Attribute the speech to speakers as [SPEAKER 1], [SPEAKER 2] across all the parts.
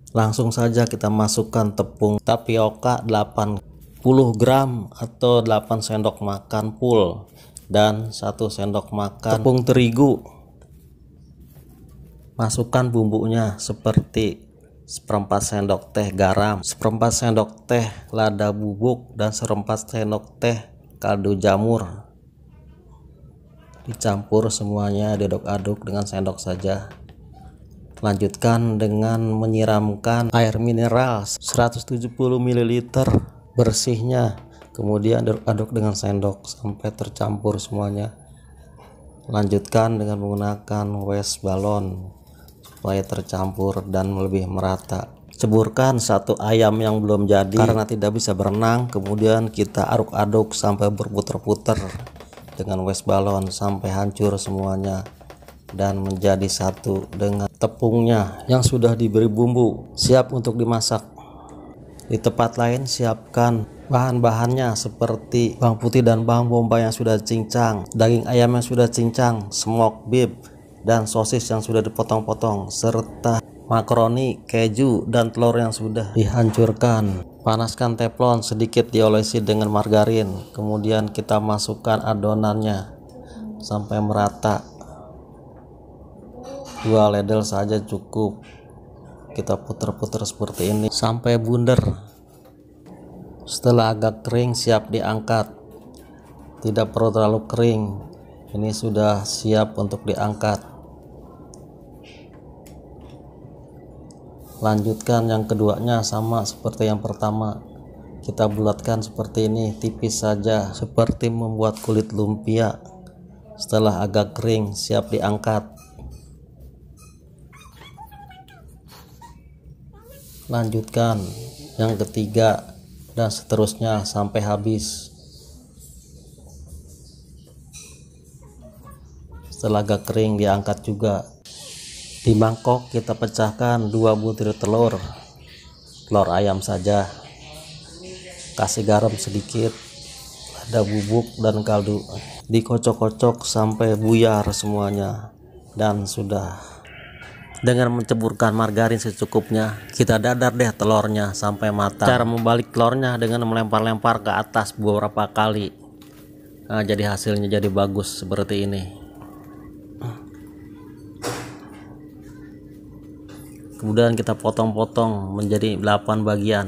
[SPEAKER 1] Langsung saja kita masukkan tepung tapioka 80 gram atau 8 sendok makan full dan 1 sendok makan tepung terigu. Masukkan bumbunya seperti seperempat sendok teh garam, seperempat sendok teh lada bubuk, dan seperempat sendok teh kaldu jamur. Dicampur semuanya, diaduk-aduk dengan sendok saja. Lanjutkan dengan menyiramkan air mineral 170 ml bersihnya, kemudian aduk-aduk dengan sendok sampai tercampur semuanya. Lanjutkan dengan menggunakan wes balon supaya tercampur dan lebih merata. Ceburkan satu ayam yang belum jadi karena tidak bisa berenang, kemudian kita aduk-aduk sampai berputar-putar dengan wes balon sampai hancur semuanya dan menjadi satu dengan tepungnya yang sudah diberi bumbu, siap untuk dimasak. Di tempat lain siapkan bahan-bahannya seperti bawang putih dan bawang bombay yang sudah cincang, daging ayam yang sudah cincang, smoked beef, dan sosis yang sudah dipotong-potong, serta makaroni, keju, dan telur yang sudah dihancurkan. Panaskan teflon, sedikit diolesi dengan margarin, kemudian kita masukkan adonannya sampai merata. 2 ledel saja cukup. Kita putar-putar seperti ini sampai bundar. Setelah agak kering, siap diangkat. Tidak perlu terlalu kering. Ini sudah siap untuk diangkat. Lanjutkan yang keduanya sama seperti yang pertama. Kita bulatkan seperti ini, tipis saja, seperti membuat kulit lumpia. Setelah agak kering, siap diangkat. Lanjutkan yang ketiga dan seterusnya sampai habis. Setelah agak kering, diangkat juga. Di mangkok kita pecahkan 2 butir telur ayam saja, kasih garam sedikit, ada bubuk dan kaldu, dikocok-kocok sampai buyar semuanya, dan sudah. Dengan menceburkan margarin secukupnya, kita dadar deh telurnya sampai matang. Cara membalik telurnya dengan melempar-lempar ke atas beberapa kali. Nah, jadi hasilnya jadi bagus seperti ini. Kemudian kita potong-potong menjadi 8 bagian.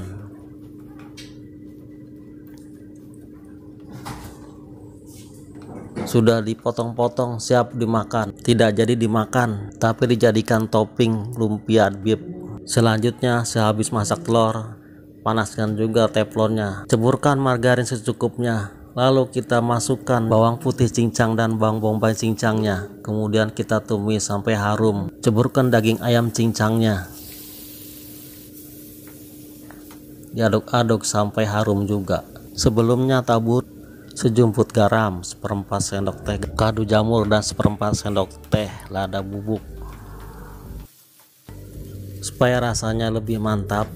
[SPEAKER 1] Sudah dipotong-potong, siap dimakan. Tidak jadi dimakan, tapi dijadikan topping lumpia beef. Selanjutnya, sehabis masak telur, panaskan juga teflonnya. Ceburkan margarin secukupnya. Lalu kita masukkan bawang putih cincang dan bawang bombay cincangnya. Kemudian kita tumis sampai harum. Ceburkan daging ayam cincangnya. Diaduk-aduk sampai harum juga. Sebelumnya tabur sejumput garam, seperempat sendok teh kaldu jamur, dan seperempat sendok teh lada bubuk. Supaya rasanya lebih mantap,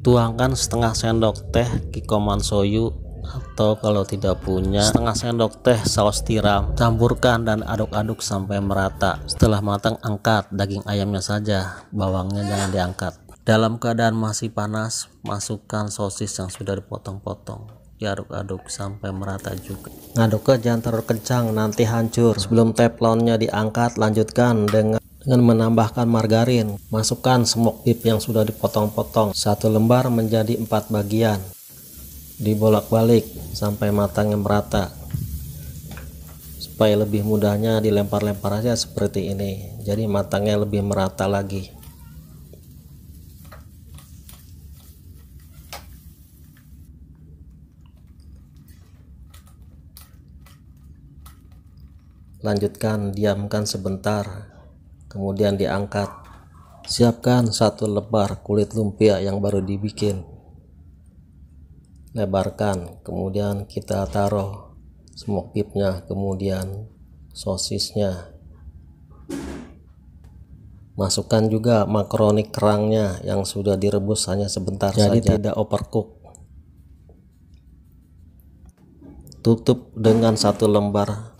[SPEAKER 1] tuangkan setengah sendok teh kikoman soyu, atau kalau tidak punya setengah sendok teh saus tiram. Campurkan dan aduk-aduk sampai merata. Setelah matang, angkat daging ayamnya saja, bawangnya jangan diangkat. Dalam keadaan masih panas, masukkan sosis yang sudah dipotong-potong. Diaduk-aduk sampai merata juga. Ngaduknya jangan terlalu kencang, nanti hancur. Sebelum teflonnya diangkat, lanjutkan dengan menambahkan margarin. Masukkan smoked beef yang sudah dipotong-potong, 1 lembar menjadi 4 bagian. Dibolak-balik sampai matangnya merata. Supaya lebih mudahnya dilempar-lempar aja seperti ini, jadi matangnya lebih merata lagi. Lanjutkan, diamkan sebentar, kemudian diangkat. Siapkan 1 lembar kulit lumpia yang baru dibikin. Lebarkan, kemudian kita taruh smoked beefnya, kemudian sosisnya. Masukkan juga makaroni kerangnya yang sudah direbus hanya sebentar saja, tidak overcook. Tutup dengan 1 lembar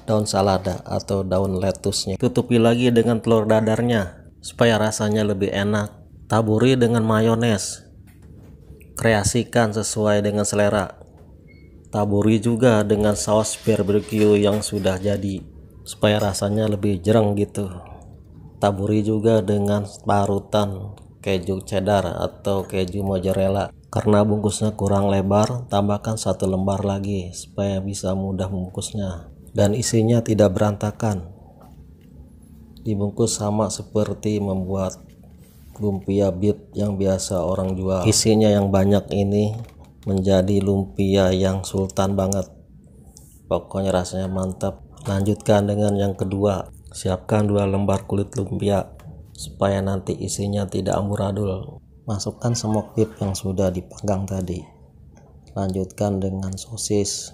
[SPEAKER 1] daun salada atau daun lettuce-nya. Tutupi lagi dengan telur dadarnya supaya rasanya lebih enak. Taburi dengan mayones, kreasikan sesuai dengan selera. Taburi juga dengan saus barbecue yang sudah jadi supaya rasanya lebih jereng gitu. Taburi juga dengan parutan keju cheddar atau keju mozzarella. Karena bungkusnya kurang lebar, tambahkan 1 lembar lagi supaya bisa mudah membungkusnya dan isinya tidak berantakan. Dibungkus sama seperti membuat lumpia beef yang biasa orang jual. Isinya yang banyak ini menjadi lumpia yang sultan banget. Pokoknya rasanya mantap. Lanjutkan dengan yang kedua. Siapkan 2 lembar kulit lumpia supaya nanti isinya tidak amburadul. Masukkan smoked beef yang sudah dipanggang tadi. Lanjutkan dengan sosis,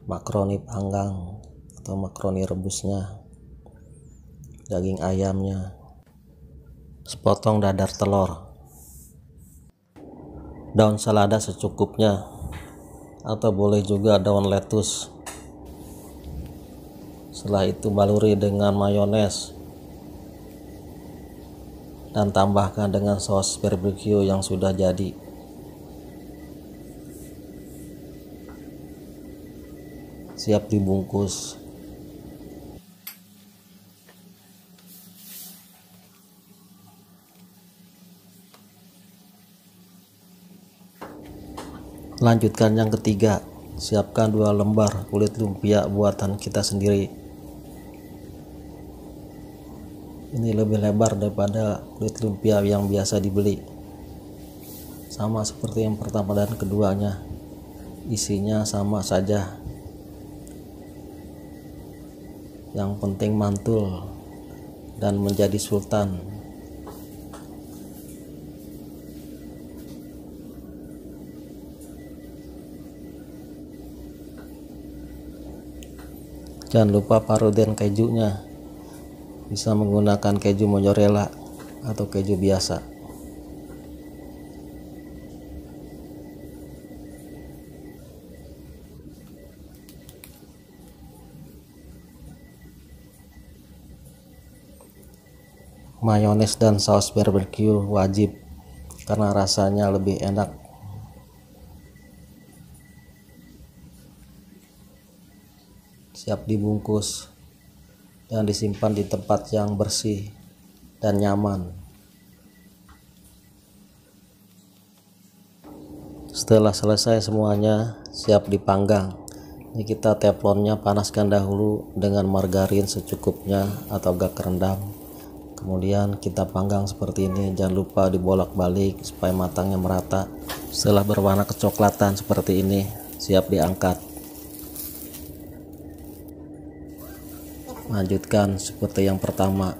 [SPEAKER 1] makaroni panggang atau makaroni rebusnya, daging ayamnya, sepotong dadar telur, daun selada secukupnya atau boleh juga daun lettuce. Setelah itu baluri dengan mayones dan tambahkan dengan saus barbecue yang sudah jadi. Siap dibungkus. Lanjutkan yang ketiga. Siapkan 2 lembar kulit lumpia buatan kita sendiri. Ini lebih lebar daripada kulit lumpia yang biasa dibeli. Sama seperti yang pertama dan keduanya, isinya sama saja. Yang penting mantul dan menjadi sultan. Jangan lupa parutin kejunya. Bisa menggunakan keju mozzarella atau keju biasa. Mayones dan saus barbecue wajib karena rasanya lebih enak. Siap dibungkus dan disimpan di tempat yang bersih dan nyaman. Setelah selesai semuanya, siap dipanggang. Ini kita teflonnya panaskan dahulu dengan margarin secukupnya atau agak rendam. Kemudian kita panggang seperti ini. Jangan lupa dibolak-balik supaya matangnya merata. Setelah berwarna kecoklatan seperti ini, siap diangkat. Lanjutkan seperti yang pertama,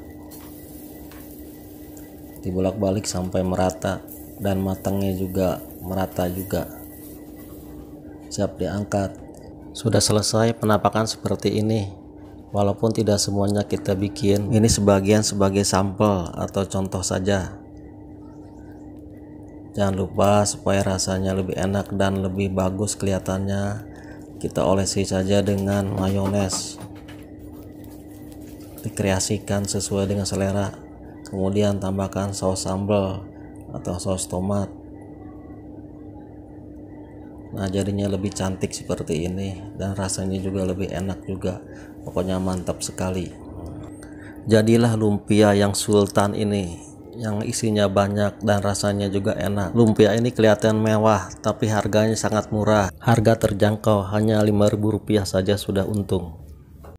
[SPEAKER 1] dibolak-balik sampai merata dan matangnya juga merata juga. Siap diangkat. Sudah selesai penampakan seperti ini. Walaupun tidak semuanya kita bikin, ini sebagian sebagai sampel atau contoh saja. Jangan lupa supaya rasanya lebih enak dan lebih bagus kelihatannya, kita olesi saja dengan mayones. Dikreasikan sesuai dengan selera. Kemudian tambahkan saus sambal atau saus tomat. Nah, jadinya lebih cantik seperti ini dan rasanya juga lebih enak juga. Pokoknya mantap sekali. Jadilah lumpia yang sultan ini, yang isinya banyak dan rasanya juga enak. Lumpia ini kelihatan mewah tapi harganya sangat murah. Harga terjangkau, hanya Rp5.000 saja sudah untung.